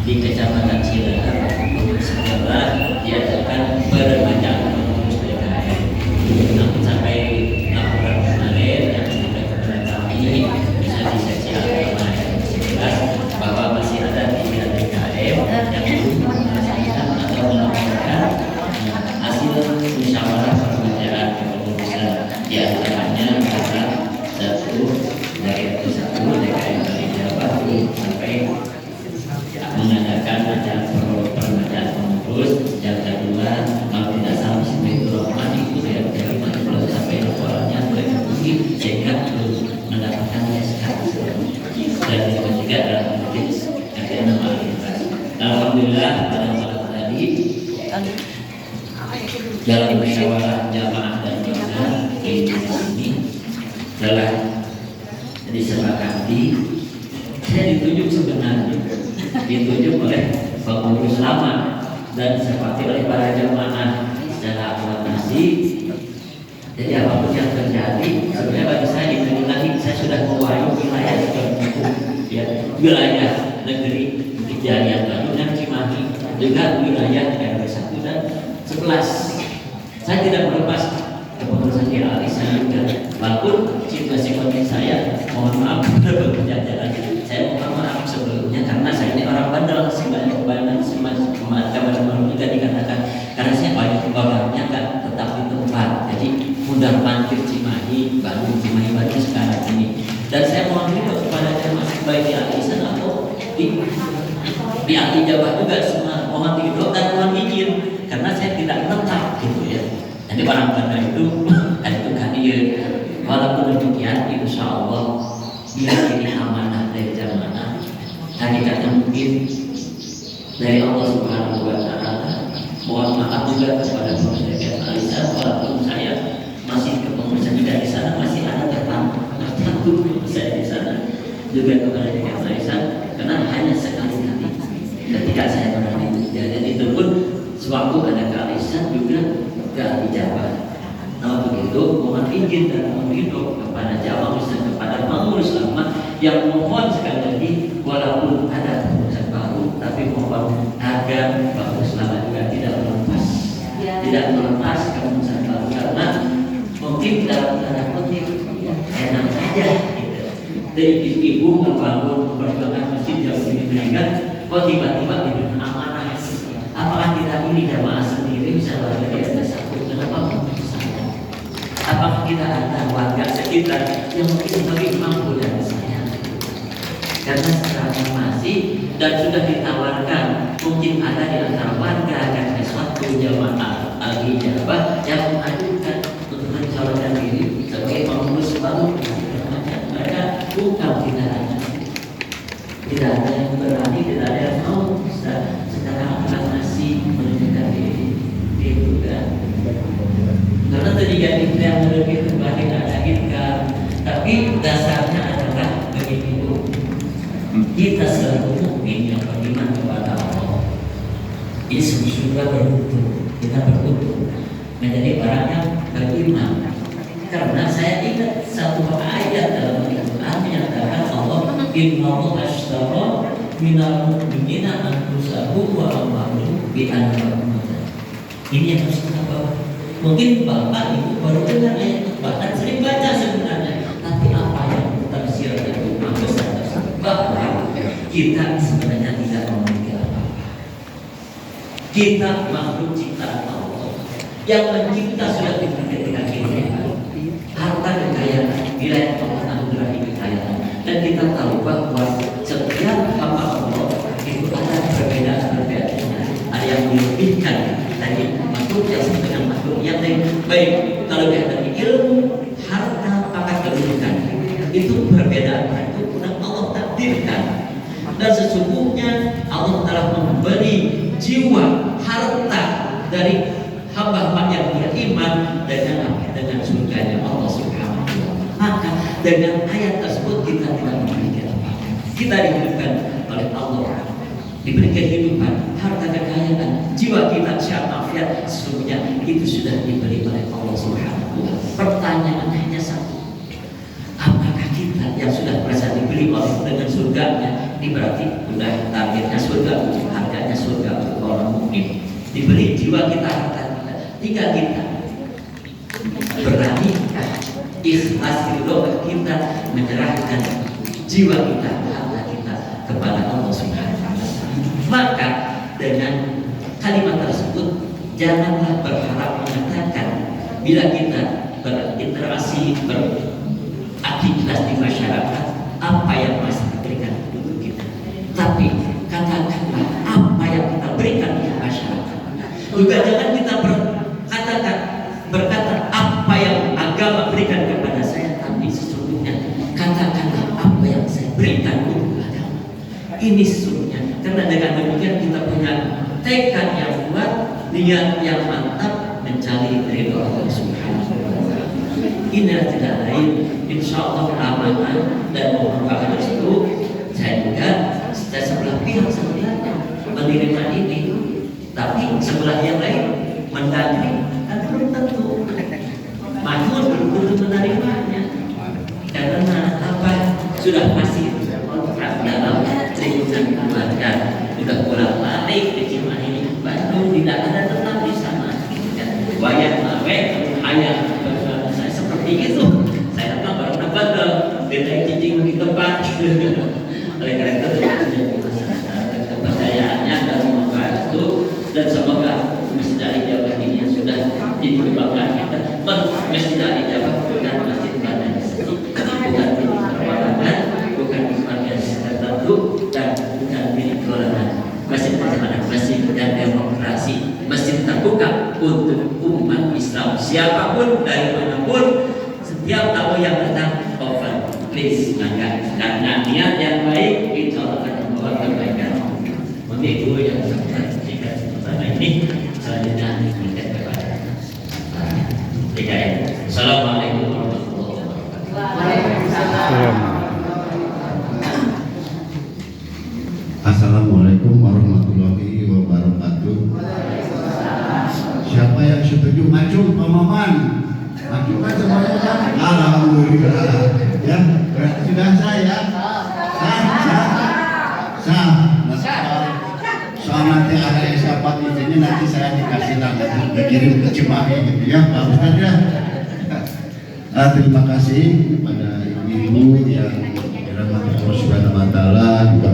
di Kecamatan Cileher untuk segera diadakan peremajaan pengurus DKM. Namun sampai laporan kemarin yang sudah kepada kami bisa disaksikan jelas bahwa masih ada 3 DKM yang belum menyelesaikan atau melakukan hasil musyawarah peremajaan kepengurusan. Di antaranya adalah dari satu DKM dari Jawa sampai mengadakan ada peremajaan pengurus. Yang kedua, kalau tidak salah itu Rahman itu dari belum sampai laporannya boleh dipenuhi sehingga belum mendapatkan SK. Dan yang ketiga adalah nama Alifas. Alhamdulillah pada malam tadi dalam musyawarah jamaah dan jamaah ini telah disepakati. Saya ditunjuk sebenarnya ditunjuk oleh pengurus lama dan disepakati oleh para jamaah secara aklamasi. Jadi apapun yang terjadi sebenarnya bagi saya itu lagi saya sudah menguasai wilayah ya, wilayah negeri Kejarian Baru dan Cimahi, juga wilayah RW 1 dan 11. Saya tidak melepas kepengurusan di Alisan juga, walaupun situasi kondisi saya mohon maaf sudah bekerja jalan. Saya mohon maaf sebelumnya karena saya ini orang bandel, sebanyak teman-teman juga dikatakan karena saya orangnya kan tetap di tempat, jadi mudah parkir Cimahi Baru sekarang ini. Dan saya mohon juga kepada jemaah baik di Alisan atau di ahli Jawa juga semua mohon ridho dan mohon izin karena saya tidak tetap gitu ya. Jadi orang bandel itu kan dia walaupun demikian insya Allah dia ini amanah dari jamaah. Hakikatnya mungkin dari Allah Subhanahu wa Ta'ala. Mohon maaf juga kepada pengurus Alisan walaupun saya masih kepengurusan juga di sana masih ada tertentu saya di sana juga kepada Alisan karena hanya sekali-kali ketika saya pernah dan itu pun sewaktu ada kealisan juga ke Jawa. Nah begitu mohon izin dan mohon ridho kepada Jawa kepada pengurus lama yang mohon sekali lagi walaupun ada keputusan baru tapi mohon agar pengurus lama juga tidak melepas keputusan baru karena mungkin dalam tanda kutip enak saja gitu. Dari ibu membangun perjuangan masjid yang meninggal kok tiba-tiba diberi amanah. Apakah kita ini jamaah sendiri bisa warga di atas satu? Kenapa saya? Apakah kita ada warga sekitar yang mungkin lebih mampu dari saya? Karena secara masih dan sudah ditawarkan mungkin ada di antara warga dan suatu jamaah ahli Jawa yang mengajukan untuk mencalonkan diri sebagai pengurus baru. Mereka bukan tidak ada yang berani, tidak ada yang mau secara aklamasi menunjukkan diri itu kan. Karena terjadi itu yang lebih terbaik ada income, tapi dasarnya adalah begini Bu. Kita selalu mukmin yang beriman kepada Allah. Ini sudah beruntung, kita beruntung menjadi orang yang beriman. Karena saya ingat satu ayat dalam Al-Quran menyatakan Allah Innallaha ashtara minal mu'minina anfusahum wa amwalahum bi anna lahum. Ini yang harus kita bawa. Mungkin Bapak Ibu baru dengar ayat itu, bahkan sering baca sebenarnya, tapi apa yang tersirat itu besar bahwa kita sebenarnya tidak memiliki apa-apa. Kita makhluk ciptaan Allah yang mencipta sudah ketika kita harta kekayaan bila yang Allah anugerahi kekayaan. Dan kita tahu bahwa setiap hamba Allah itu ada perbedaan-perbedaannya. Ada yang melebihkan dari makhluk yang dengan makhluk yang lain. Baik, kalau dia dari ilmu, harta, pangkat kedudukan, itu perbedaan itu pun Allah takdirkan. Dan sesungguhnya Allah telah memberi jiwa, harta dari hamba-hamba yang beriman dengan surganya Allah Subhanahu wa Ta'ala. Maka dengan ayat tersebut kita tidak memiliki apa-apa. Kita dihidupkan oleh Allah, diberi kehidupan, harta kekayaan, jiwa kita sehat afiat, sesungguhnya itu sudah diberi oleh Allah Subhanahu wa Ta'ala. Pertanyaan hanya satu, apakah kita yang sudah merasa diberi oleh dengan surganya ini berarti udah targetnya surga, harganya surga untuk orang mukmin. Diberi jiwa kita, harta kita, tinggal kita berani ikhlas ridho kita menyerahkan jiwa kita, harta kita kepada Allah Subhanahu wa Ta'ala. Maka dengan kalimat tersebut janganlah berharap mengatakan bila kita berinteraksi beraktivitas di masyarakat apa yang masih diberikan untuk kita, tapi katakanlah apa yang kita berikan di masyarakat. Juga jangan kita berkata apa yang agama berikan kepada saya, tapi sesungguhnya katakanlah apa yang saya berikan untuk agama. Ini sesungguhnya karena dengan demikian kita punya tekad yang kuat, niat yang mantap mencari ridho Allah Subhanahu wa Ta'ala. Inilah tidak lain insya Allah amanah dan merupakan itu. Saya juga sebelah pihak sebenarnya menerima ini, tapi sebelah yang lain mendagri dan belum tentu mahmud belum tentu menerimanya karena apa, sudah pasti kontrak dalam lingkungan keluarga, sudah pulang balik ke Cimahi Bandung, tidak ada tetap di sana. Wayang mawe ayah saya seperti itu, saya datang baru dapat beda cicing di tempat. Oleh karena itu kepercayaannya dan membantu, dan semoga Masjid Al-Ijabah ini yang sudah dikembangkan kita, Masjid Al-Ijabah bukan masjid pada bukan milik perwakilan, bukan organisasi tertentu, dan bukan milik golongan. Masjid Al-Ijabah masjid dan demokrasi, masjid terbuka untuk umat Islam siapapun dari manapun. Setiap tamu yang datang open, please mangga, karena niat yang baik insya Allah akan membawa kebaikan. Ibu yang sangat jika seperti ini selanjutnya diberikan kepada DKM. Assalamualaikum warahmatullahi wabarakatuh. Assalamualaikum warahmatullahi wabarakatuh. Siapa yang setuju maju, Pak Maman? Maju kan semuanya kan? Alhamdulillah. Ya, berarti sudah saya. Soal nanti ada yang siapa di sini, nanti saya dikasih langsung dikirim ke Cimahi gitu ya, Pak Ustadz ya. Terima kasih kepada ibu yang dirahmati Allah Subhanahu wa Ta'ala, juga